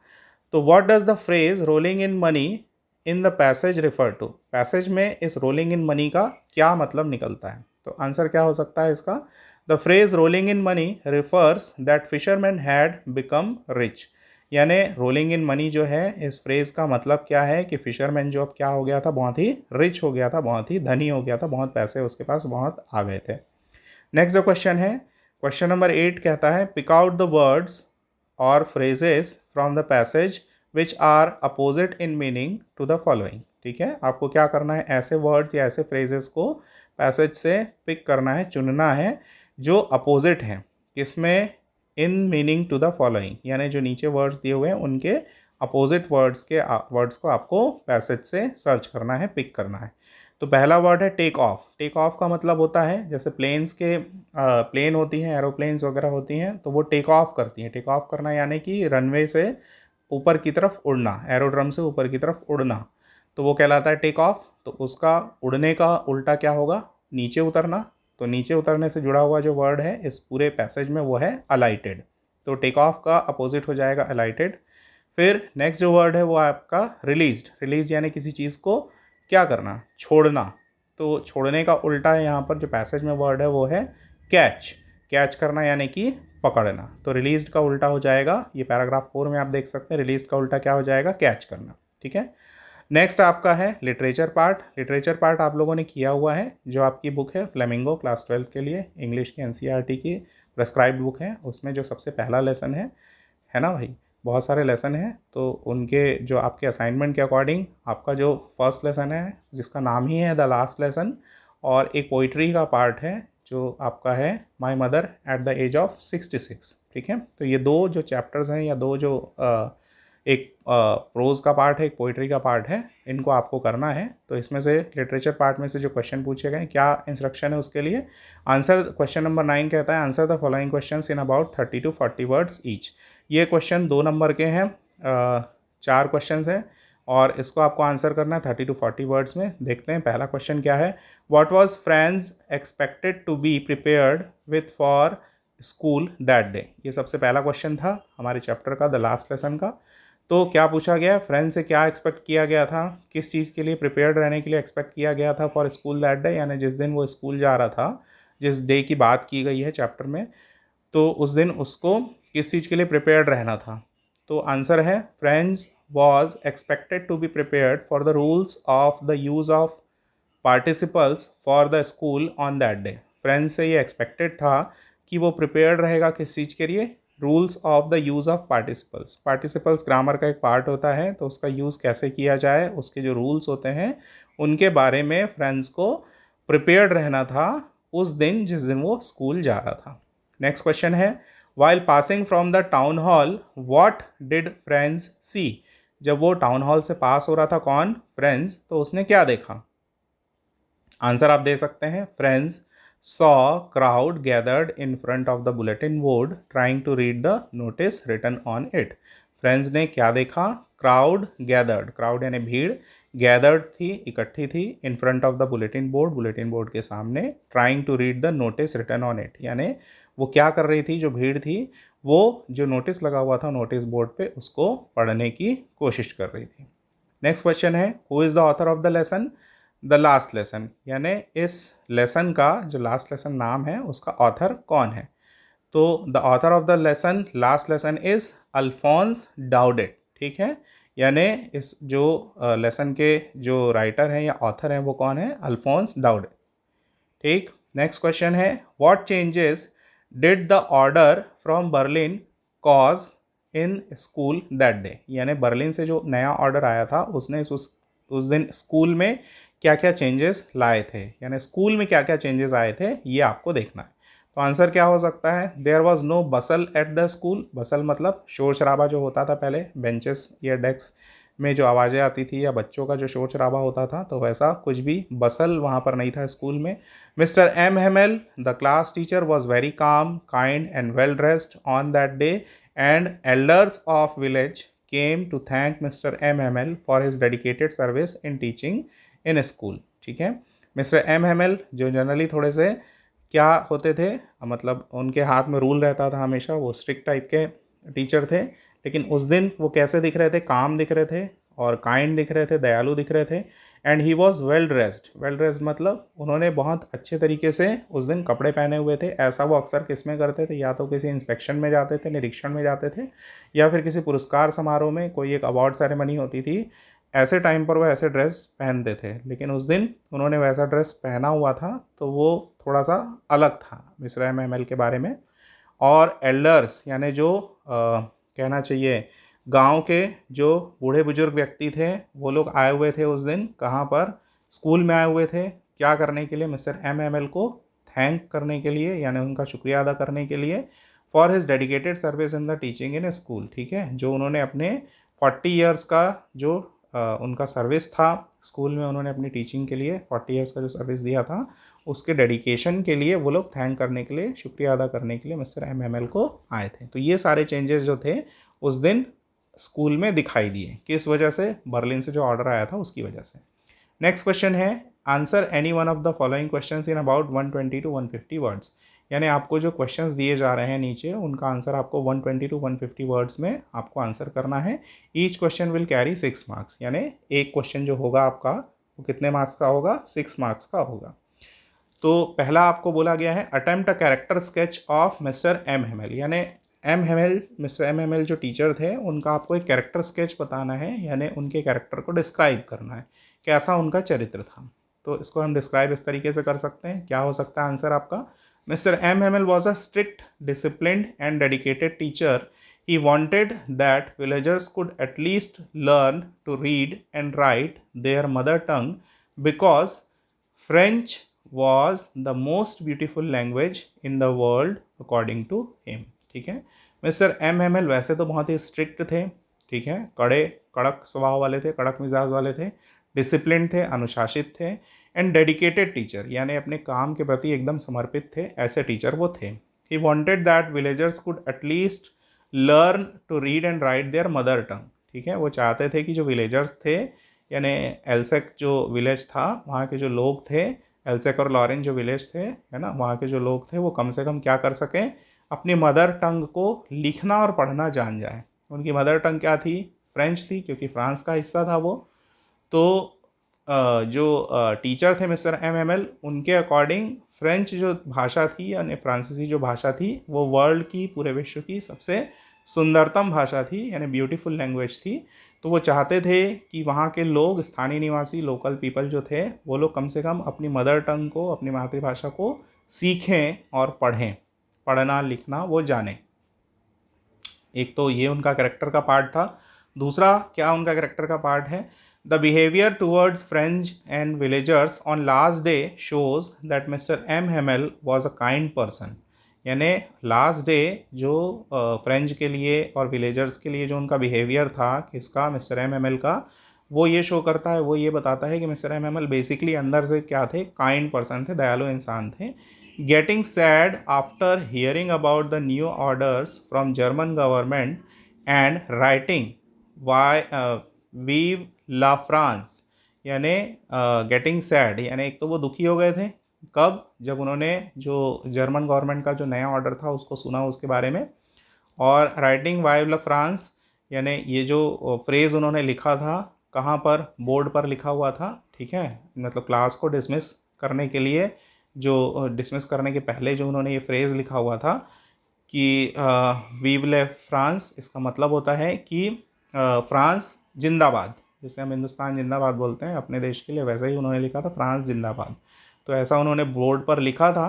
तो what does the phrase rolling in money in the passage refer to, passage में इस रोलिंग इन मनी का क्या मतलब निकलता है। तो आंसर क्या हो सकता है इसका, the phrase rolling in money refers that fisherman had become rich, यानी रोलिंग इन मनी जो है, इस फ्रेज का मतलब क्या है कि फिशरमैन जो अब क्या हो गया था, बहुत ही रिच हो गया था, बहुत ही धनी हो गया था, बहुत पैसे उसके पास बहुत आ गए थे। नेक्स्ट जो क्वेश्चन है, क्वेश्चन नंबर 8 कहता है, पिक आउट द वर्ड्स और phrases from the passage which are opposite in meaning to the following, ठीक है, आपको क्या करना है, ऐसे वर्ड्स या ऐसे फ्रेजेस को पैसेज से पिक करना है, चुनना है जो अपोजिट हैं, किसमें, in meaning to the following, यानी जो नीचे वर्ड्स दिए हुए हैं उनके अपोजिट वर्ड्स को आपको पैसेज से सर्च करना है, पिक करना है। तो पहला वर्ड है टेक ऑफ। टेक ऑफ का मतलब होता है, जैसे प्लेन्स के प्लेन होती हैं, एरोप्लेन्स वगैरह होती हैं, तो वो टेक ऑफ करती हैं। टेक ऑफ करना यानी कि रनवे से ऊपर की तरफ उड़ना, एरोड्रम से ऊपर की तरफ उड़ना, तो वो कहलाता है टेक ऑफ। तो उसका उड़ने का उल्टा क्या होगा, नीचे उतरना। तो नीचे उतरने से जुड़ा हुआ जो वर्ड है इस पूरे पैसेज में वो है अलाइटेड। तो टेक ऑफ का अपोजिट हो जाएगा अलाइटेड। फिर नेक्स्ट जो वर्ड है वो आपका रिलीज्ड। रिलीज यानी किसी चीज़ को क्या करना, छोड़ना। तो छोड़ने का उल्टा है यहाँ पर जो पैसेज में वर्ड है वो है कैच। कैच करना यानी कि पकड़ना। तो रिलीज्ड का उल्टा हो जाएगा, ये पैराग्राफ 4 में आप देख सकते हैं, रिलीज्ड का उल्टा क्या हो जाएगा, कैच करना। ठीक है, नेक्स्ट आपका है लिटरेचर पार्ट। लिटरेचर पार्ट आप लोगों ने किया हुआ है, जो आपकी बुक है फ्लेमिंगो क्लास 12 के लिए इंग्लिश की एनसीईआरटी की प्रेस्क्राइब्ड बुक है, उसमें जो सबसे पहला लेसन है ना भाई, बहुत सारे लेसन हैं, तो उनके जो आपके असाइनमेंट के अकॉर्डिंग आपका जो फर्स्ट लेसन है जिसका नाम ही है द लास्ट लेसन, और एक पोइट्री का पार्ट है जो आपका है my mother at the age of 66। ठीक है, तो ये दो जो चैप्टर्स हैं या दो जो एक प्रोज का पार्ट है, एक पोइट्री का पार्ट है, इनको आपको करना है। तो इसमें से लिटरेचर पार्ट में से जो क्वेश्चन पूछे गए, क्या इंस्ट्रक्शन है उसके लिए, आंसर क्वेश्चन नंबर 9 कहता है answer the following questions in about 30 to 40 words each. ये क्वेश्चन 2 नंबर के हैं, 4 क्वेश्चन हैं और इसको आपको आंसर करना है 30 to 40 वर्ड्स में। देखते हैं पहला क्वेश्चन क्या है। What was friends expected to be prepared with for school that day. ये सबसे पहला क्वेश्चन था हमारे चैप्टर का, द लास्ट लेसन का। तो क्या पूछा गया, फ्रेंड से क्या एक्सपेक्ट किया गया था, किस चीज़ के लिए प्रिपेयर्ड रहने के लिए एक्सपेक्ट किया गया था फॉर स्कूल दैट डे, यानी जिस दिन वो स्कूल जा रहा था, जिस डे की बात की गई है चैप्टर में, तो उस दिन उसको किस चीज़ के लिए प्रिपेयर्ड रहना था। तो आंसर है friends was expected to be prepared for the rules of the use of participles for the school on that day. Friends से ये एक्सपेक्टेड था कि वो प्रिपेयर्ड रहेगा किस चीज़ के लिए, rules of the use of participles. Participles grammar का एक पार्ट होता है, तो उसका यूज़ कैसे किया जाए, उसके जो रूल्स होते हैं उनके बारे में फ्रेंड्स को प्रिपेयर्ड रहना था उस दिन जिस दिन वो स्कूल जा रहा था। नेक्स्ट क्वेश्चन है while passing from the town hall what did friends see. जब वो टाउन हॉल से पास हो रहा था कौन, फ्रेंड्स, तो उसने क्या देखा। आंसर आप दे सकते हैं, friends saw crowd gathered in front of the bulletin board trying to read the notice written on it। Friends ने क्या देखा, क्राउड गैदर्ड, क्राउड यानी भीड़, गैदर्ड थी, इकट्ठी थी, in front of the bulletin board, bulletin board के सामने, trying to read the notice written on it, यानी वो क्या कर रही थी, जो भीड़ थी वो जो नोटिस लगा हुआ था नोटिस बोर्ड पे उसको पढ़ने की कोशिश कर रही थी। नेक्स्ट क्वेश्चन है who is the author of the lesson, the last lesson, यानी इस लेसन का जो लास्ट लेसन नाम है उसका ऑथर कौन है। तो the author of the lesson last lesson is Alphonse Daudet. ठीक है, यानी इस जो लेसन के जो राइटर हैं या ऑथर हैं वो कौन है, अल्फोंस डाउडेट। ठीक, नेक्स्ट क्वेश्चन है what changes did the order from Berlin cause in school that day, यानी बर्लिन से जो नया ऑर्डर आया था उसने उस दिन स्कूल में क्या क्या चेंजेस लाए थे, यानी स्कूल में क्या क्या चेंजेस आए थे ये आपको देखना है। तो आंसर क्या हो सकता है, there was no bustle at the school. Bustle मतलब शोर शराबा जो होता था पहले बेंचेस या डेस्क में जो आवाज़ें आती थी या बच्चों का जो शोर शराबा होता था, तो वैसा कुछ भी बसल वहाँ पर नहीं था स्कूल में। Mister M Hamel the class teacher was very calm kind and well dressed on that day and elders of village came to thank Mr. M. Hamel for his dedicated service in teaching in school। ठीक है, mister M Hamel जो generally थोड़े से क्या होते थे, मतलब उनके हाथ में रूल रहता था हमेशा, वो स्ट्रिक्ट टाइप के टीचर थे, लेकिन उस दिन वो कैसे दिख रहे थे, काम दिख रहे थे और काइंड दिख रहे थे, दयालु दिख रहे थे। And he was well dressed, well dressed मतलब उन्होंने बहुत अच्छे तरीके से उस दिन कपड़े पहने हुए थे। ऐसा वो अक्सर किस में करते थे, या तो किसी इंस्पेक्शन में जाते थे, निरीक्षण में जाते थे, या फिर किसी पुरस्कार समारोह में कोई एक अवार्ड सेरेमनी होती थी, ऐसे टाइम पर वो ऐसे ड्रेस पहनते थे। लेकिन उस दिन उन्होंने वैसा ड्रेस पहना हुआ था, तो वो थोड़ा सा अलग था मिस्टर एम एम एल के बारे में। और एल्डर्स यानी जो कहना चाहिए गांव के जो बूढ़े बुजुर्ग व्यक्ति थे वो लोग आए हुए थे उस दिन, कहाँ पर, स्कूल में आए हुए थे। क्या करने के लिए? मिस्टर एम एम एल को थैंक करने के लिए, यानी उनका शुक्रिया अदा करने के लिए, for his dedicated service in the teaching in school. ठीक है, जो उन्होंने अपने 40 ईयर्स का जो उनका सर्विस था स्कूल में, उन्होंने अपनी टीचिंग के लिए 40 ईयर्स का जो सर्विस दिया था उसके डेडिकेशन के लिए वो लोग थैंक करने के लिए, शुक्रिया अदा करने के लिए मिस्टर एम एम एल को आए थे। तो ये सारे चेंजेस जो थे उस दिन स्कूल में दिखाई दिए। किस वजह से? बर्लिन से जो ऑर्डर आया था उसकी वजह से। नेक्स्ट क्वेश्चन है, answer any one of the following questions in about 120 to 150 words. यानी आपको जो क्वेश्चंस दिए जा रहे हैं नीचे, उनका आंसर आपको 120 to 150 वर्ड्स में आपको आंसर करना है। Each question will carry 6 marks, यानी एक क्वेश्चन जो होगा आपका वो कितने मार्क्स का होगा? 6 मार्क्स का होगा। तो पहला आपको बोला गया है attempt a character sketch of mister M M L, यानी मिस्टर एम एम एल जो टीचर थे उनका आपको एक कैरेक्टर स्केच बताना है, यानी उनके कैरेक्टर को डिस्क्राइब करना है, कैसा उनका चरित्र था। तो इसको हम डिस्क्राइब इस तरीके से कर सकते हैं। क्या हो सकता है आंसर आपका? Mister M M L was a strict, disciplined and dedicated teacher. He wanted that villagers could at least learn to read and write their mother tongue because French was the most beautiful language in the world according to him। ठीक है, mister M M L वैसे तो बहुत ही strict थे, ठीक है, कड़क स्वभाव वाले थे, कड़क मिजाज वाले थे, डिसिप्लिन थे, अनुशासित थे, एंड डेडिकेटेड टीचर, यानी अपने काम के प्रति एकदम समर्पित थे, ऐसे टीचर वो थे। He wanted that villagers could at least learn to read and write their mother tongue. ठीक है, वो चाहते थे कि जो विलेजर्स थे, यानी एल्सेक जो विलेज था वहाँ के जो लोग थे, एल्सेक और लॉरेन जो विलेज थे, है ना, वहाँ के जो लोग थे वो कम से कम क्या कर सकें? अपनी मदर टंग को लिखना और पढ़ना जान जाए। उनकी मदर टंग क्या थी? फ्रेंच थी, क्योंकि फ्रांस का हिस्सा था वो। तो जो टीचर थे मिस्टर एम एम एल, उनके अकॉर्डिंग फ्रेंच जो भाषा थी, यानी फ्रांसीसी जो भाषा थी, वो वर्ल्ड की, पूरे विश्व की सबसे सुंदरतम भाषा थी, यानी ब्यूटीफुल लैंग्वेज थी। तो वो चाहते थे कि वहाँ के लोग, स्थानीय निवासी, लोकल पीपल जो थे, वो लोग कम से कम अपनी मदर टंग को, अपनी मातृभाषा को सीखें और पढ़ें, पढ़ना लिखना वो जानें। एक तो ये उनका करेक्टर का पार्ट था। दूसरा क्या उनका करेक्टर का पार्ट है? The behaviour towards French and villagers on last day shows that mister M Hamel was a kind person. यानी लास्ट डे जो फ्रेंच के लिए और विलेजर्स के लिए जो उनका बिहेवियर था, किसका? मिस्टर एम एम एल का, वो ये शो करता है, वो ये बताता है कि mister M M L basically अंदर से क्या थे? काइंड पर्सन थे, दयालु इंसान थे। Getting sad after hearing about the new orders from German government and writing Vive la France, यानी गेटिंग सैड, यानी एक तो वो दुखी हो गए थे, कब? जब उन्होंने जो जर्मन गवर्नमेंट का जो नया ऑर्डर था उसको सुना, उसके बारे में। और राइटिंग वाइव ला फ्रांस, यानी ये जो फ्रेज़ उन्होंने लिखा था, कहाँ पर? बोर्ड पर लिखा हुआ था, ठीक है, मतलब क्लास को डिसमिस करने के लिए, जो डिसमिस करने के पहले जो उन्होंने ये फ्रेज़ लिखा हुआ था कि वीव ले फ्रांस, इसका मतलब होता है कि फ्रांस जिंदाबाद, जैसे हम हिंदुस्तान जिंदाबाद बोलते हैं अपने देश के लिए, वैसे ही उन्होंने लिखा था फ्रांस जिंदाबाद। तो ऐसा उन्होंने बोर्ड पर लिखा था,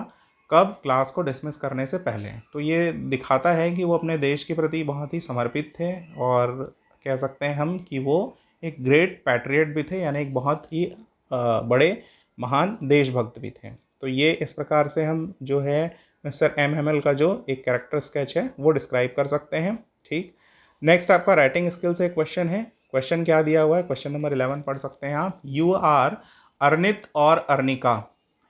कब? क्लास को डिसमिस करने से पहले। तो ये दिखाता है कि वो अपने देश के प्रति बहुत ही समर्पित थे, और कह सकते हैं हम कि वो एक ग्रेट पैट्रियट भी थे, यानी एक बहुत ही बड़े महान देशभक्त भी थे। तो ये इस प्रकार से हम जो है मिस्टर एम एम एल का जो एक कैरेक्टर स्केच है वो डिस्क्राइब कर सकते हैं। ठीक, नेक्स्ट आपका राइटिंग स्किल से एक क्वेश्चन है। क्वेश्चन क्या दिया हुआ है? क्वेश्चन नंबर 11 पढ़ सकते हैं आप। यू आर अर्नित और Arnika,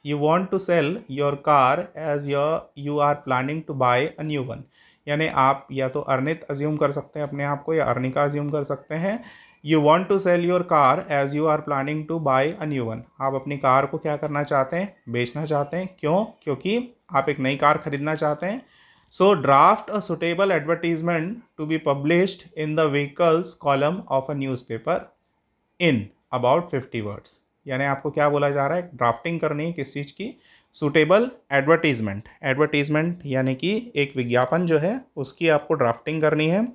you want to sell your car as you are planning to buy a new one. यानी आप या तो अर्नित अज्यूम कर सकते हैं अपने आप को, या अर्निका अज्यूम कर सकते हैं। You want to sell your car as you are planning to buy a new one. आप अपनी कार को क्या करना चाहते हैं? बेचना चाहते हैं। क्यों? क्योंकि आप एक नई कार खरीदना चाहते हैं। So draft a suitable advertisement to be published in the vehicles column of a newspaper in about 50 words. यानी आपको क्या बोला जा रहा है? ड्राफ्टिंग करनी है किस चीज़ की? Suitable advertisement. एडवर्टीजमेंट यानी कि एक विज्ञापन जो है उसकी आपको ड्राफ्टिंग करनी है।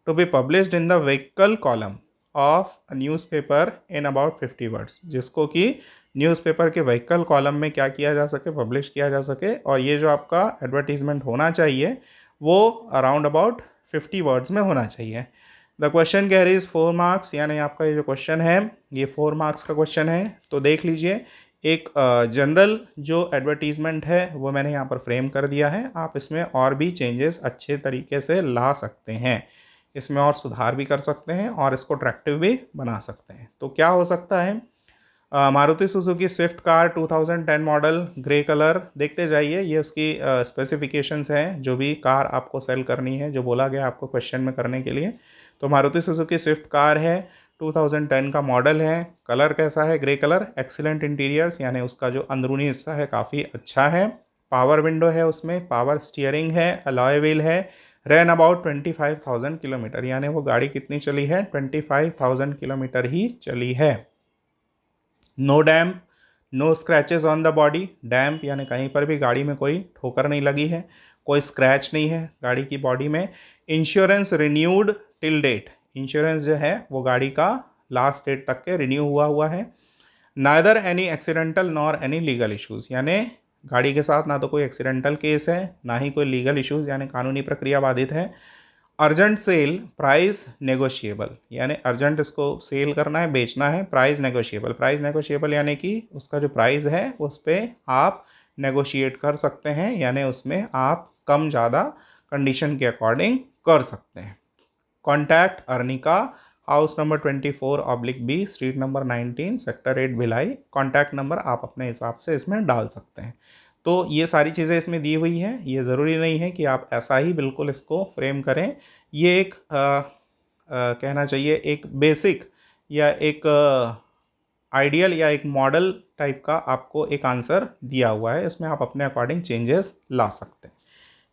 To be published in the vehicle column of a newspaper in about 50 words, जिसको कि न्यूज़पेपर के व्हीकल कॉलम में क्या किया जा सके? पब्लिश किया जा सके। और ये जो आपका एडवर्टीजमेंट होना चाहिए वो अराउंड अबाउट 50 वर्ड्स में होना चाहिए। द क्वेश्चन कैरीज 4 मार्क्स, यानी आपका ये जो क्वेश्चन है ये 4 मार्क्स का क्वेश्चन है। तो देख लीजिए, एक जनरल जो एडवर्टीजमेंट है वो मैंने यहाँ पर फ्रेम कर दिया है। आप इसमें और भी चेंजेस अच्छे तरीके से ला सकते हैं, इसमें और सुधार भी कर सकते हैं और इसको अट्रैक्टिव भी बना सकते हैं। तो क्या हो सकता है, Maruti Suzuki Swift car 2010 model grey colour, देखते जाइए, ये उसकी स्पेसिफिकेशंस हैं जो भी कार आपको सेल करनी है, जो बोला गया आपको क्वेश्चन में करने के लिए। तो मारुति सुजुकी स्विफ्ट कार है, 2010 का मॉडल है, कलर कैसा है, ग्रे कलर, एक्सीलेंट इंटीरियर्स, यानी उसका जो अंदरूनी हिस्सा है काफ़ी अच्छा है, पावर विंडो है उसमें, पावर स्टीयरिंग है, अलॉय व्हील है, रन अबाउट 25,000 किलोमीटर, यानी वो गाड़ी कितनी चली है, 25,000 किलोमीटर ही चली है। No damp, no scratches on the body, damp यानी कहीं पर भी गाड़ी में कोई ठोकर नहीं लगी है, कोई स्क्रैच नहीं है गाड़ी की बॉडी में। Insurance renewed till date, insurance जो है वो गाड़ी का लास्ट डेट तक के रिन्यू हुआ है। Neither any accidental nor any legal issues, यानी गाड़ी के साथ ना तो कोई एक्सीडेंटल केस है ना ही कोई लीगल इश्यूज़ यानी कानूनी प्रक्रिया बाधित है। अर्जेंट सेल, प्राइस नेगोशिएबल, यानी अर्जेंट इसको सेल करना है, बेचना है, प्राइस नेगोशिएबल, प्राइस नेगोशिएबल यानी कि उसका जो प्राइस है उस पर आप नेगोशिएट कर सकते हैं, यानी उसमें आप कम ज़्यादा कंडीशन के अकॉर्डिंग कर सकते हैं। Contact Arnika, house number 24/B, street number 19, sector 8 Bhilai. Contact number आप अपने हिसाब से इसमें डाल सकते हैं। तो ये सारी चीज़ें इसमें दी हुई हैं, ये ज़रूरी नहीं है कि आप ऐसा ही बिल्कुल इसको फ्रेम करें। ये एक कहना चाहिए एक बेसिक या एक आइडियल या एक मॉडल टाइप का आपको एक आंसर दिया हुआ है, इसमें आप अपने अकॉर्डिंग चेंजेस ला सकते हैं।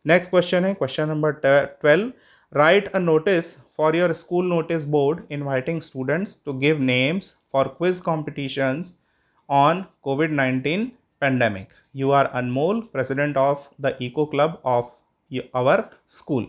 नेक्स्ट क्वेश्चन है question number 12, write a notice for your school notice board inviting students to give names for quiz competitions on COVID-19 pandemic. You are Anmol, president of the Eco Club of our school.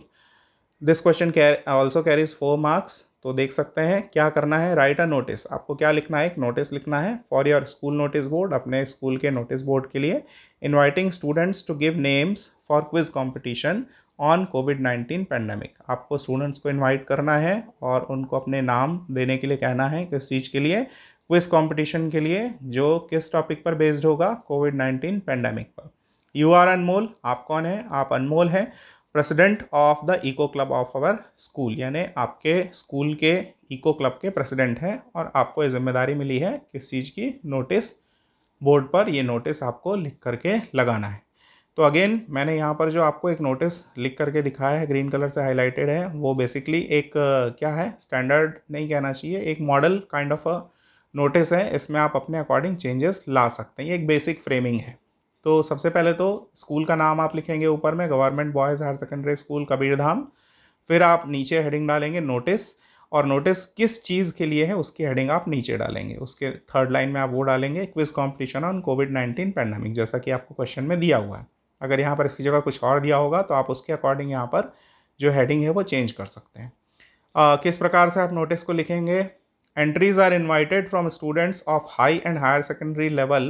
This question also carries 4 marks. तो देख सकते हैं क्या करना है, right a notice, आपको क्या लिखना है, एक नोटिस लिखना है for your school notice board, अपने स्कूल के नोटिस बोर्ड के लिए, inviting students to give names for quiz competition on COVID-19 pandemic. आपको स्टूडेंट्स को इन्वाइट करना है और उनको अपने नाम देने के लिए कहना है, किस चीज़ के लिए, क्विज कंपटीशन के लिए, जो किस टॉपिक पर बेस्ड होगा, COVID-19 पैंडमिक पर। यू आर अनमोल, आप कौन है, आप अनमोल हैं, president of the eco club of our school, यानी आपके स्कूल के इको क्लब के प्रेसिडेंट हैं और आपको ये जिम्मेदारी मिली है किस चीज़ की, नोटिस बोर्ड पर ये नोटिस आपको लिख करके लगाना है। तो अगेन मैंने यहाँ पर जो आपको एक नोटिस लिख करके दिखाया है, ग्रीन कलर से हाईलाइटेड है, वो बेसिकली एक क्या है, स्टैंडर्ड नहीं कहना चाहिए, एक model kind of a notice है, इसमें आप अपने अकॉर्डिंग चेंजेस ला सकते हैं। ये एक बेसिक फ्रेमिंग है। तो सबसे पहले तो स्कूल का नाम आप लिखेंगे ऊपर में, government boys higher secondary school Kabirdham, फिर आप नीचे हेडिंग डालेंगे नोटिस, और नोटिस किस चीज़ के लिए है उसकी हेडिंग आप नीचे डालेंगे, उसके थर्ड लाइन में आप वो डालेंगे, quiz competition on COVID-19 pandemic, जैसा कि आपको क्वेश्चन में दिया हुआ है। अगर यहाँ पर इसकी जगह कुछ और दिया होगा तो आप उसके अकॉर्डिंग यहाँ पर जो हेडिंग है वो चेंज कर सकते हैं। किस प्रकार से आप नोटिस को लिखेंगे, entries are invited from students of high and higher secondary level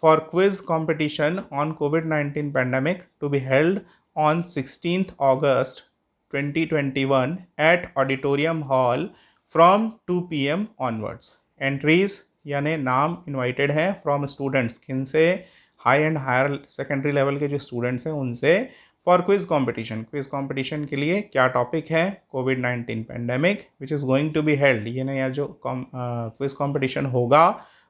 for quiz competition on COVID-19 pandemic to be held on 16th August 2021 at Auditorium Hall from 2 PM onwards. Entries यानी नाम invited हैं from students, किन से, high and higher secondary level के जो students हैं उनसे, for quiz competition, quiz competition के लिए क्या टॉपिक है, COVID-19 pandemic which is going to be held, ये नया जो क्विज कॉम्पिटिशन होगा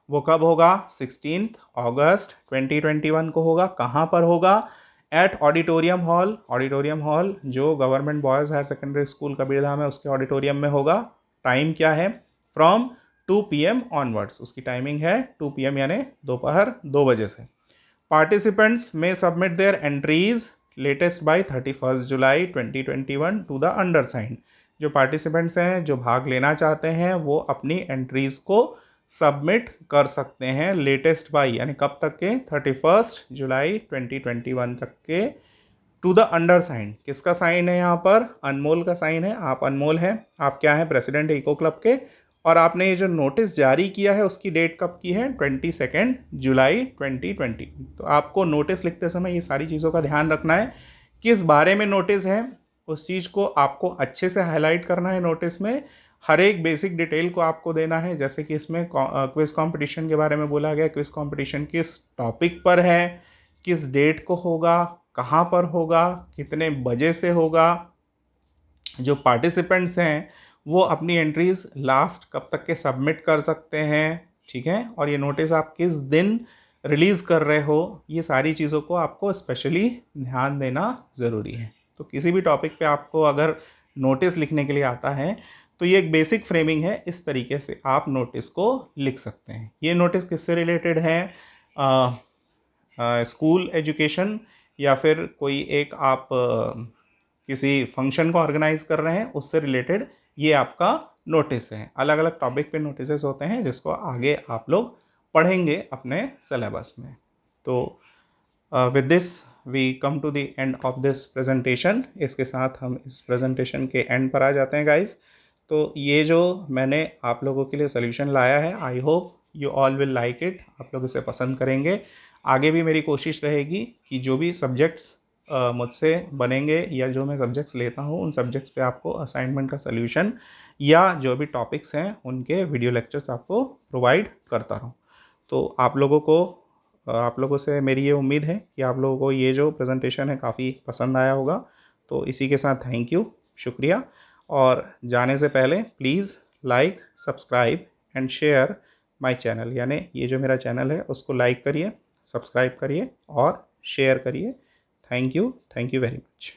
वो कब होगा, 16 अगस्त 2021 को होगा। कहाँ पर होगा, at auditorium hall, auditorium hall जो government boys higher secondary school Kabirdham है उसके ऑडिटोरियम में होगा। टाइम क्या है, फ्रॉम 2 PM ऑनवर्ड्स, उसकी टाइमिंग है 2 PM यानी दोपहर 2 बजे से। पार्टिसिपेंट्स में submit their entries latest by 31 July 2021 to the undersigned, जो पार्टिसिपेंट्स हैं जो भाग लेना चाहते हैं वो अपनी एंट्रीज़ को सबमिट कर सकते हैं लेटेस्ट बाय यानी कब तक के, 31 जुलाई 2021 तक के, टू द अंडरसाइंड, किसका साइन है यहाँ पर, अनमोल का साइन है, आप अनमोल हैं, आप क्या हैं, प्रेसिडेंट इको क्लब के, और आपने ये जो नोटिस जारी किया है उसकी डेट कब की है, 22 जुलाई 2020। तो आपको नोटिस लिखते समय ये सारी चीज़ों का ध्यान रखना है, किस बारे में नोटिस है, उस चीज़ को आपको अच्छे से हाईलाइट करना है नोटिस में, हर एक बेसिक डिटेल को आपको देना है। जैसे कि इसमें क्विज़ कंपटीशन के बारे में बोला गया, क्विज़ कंपटीशन किस टॉपिक पर है, किस डेट को होगा, कहाँ पर होगा, कितने बजे से होगा, जो पार्टिसिपेंट्स हैं वो अपनी एंट्रीज लास्ट कब तक के सबमिट कर सकते हैं, ठीक है, और ये नोटिस आप किस दिन रिलीज़ कर रहे हो, ये सारी चीज़ों को आपको स्पेशली ध्यान देना ज़रूरी है। तो किसी भी टॉपिक पे आपको अगर नोटिस लिखने के लिए आता है तो ये एक बेसिक फ्रेमिंग है, इस तरीके से आप नोटिस को लिख सकते हैं। ये नोटिस किससे रिलेटेड है, स्कूल एजुकेशन या फिर कोई एक आप किसी फंक्शन को ऑर्गेनाइज कर रहे हैं उससे रिलेटेड ये आपका नोटिस है। अलग अलग टॉपिक पे नोटिस होते हैं जिसको आगे आप लोग पढ़ेंगे अपने सिलेबस में। तो with this we come to the end of this presentation. इसके साथ हम इस प्रेजेंटेशन के एंड पर आ जाते हैं गाइज। तो ये जो मैंने आप लोगों के लिए सोल्यूशन लाया है, आई hope you all will like it, आप लोग इसे पसंद करेंगे। आगे भी मेरी कोशिश रहेगी कि जो भी सब्जेक्ट्स मुझसे बनेंगे या जो मैं सब्जेक्ट्स लेता हूँ उन सब्जेक्ट्स पे आपको असाइनमेंट का सल्यूशन या जो भी टॉपिक्स हैं उनके वीडियो लेक्चर्स आपको प्रोवाइड करता रहूँ। तो आप लोगों से मेरी ये उम्मीद है कि आप लोगों को ये जो प्रेजेंटेशन है काफ़ी पसंद आया होगा। तो इसी के साथ थैंक यू, शुक्रिया। और जाने से पहले please like, subscribe and share my channel, यानी ये जो मेरा चैनल है उसको लाइक करिए, सब्सक्राइब करिए और शेयर करिए। Thank you very much.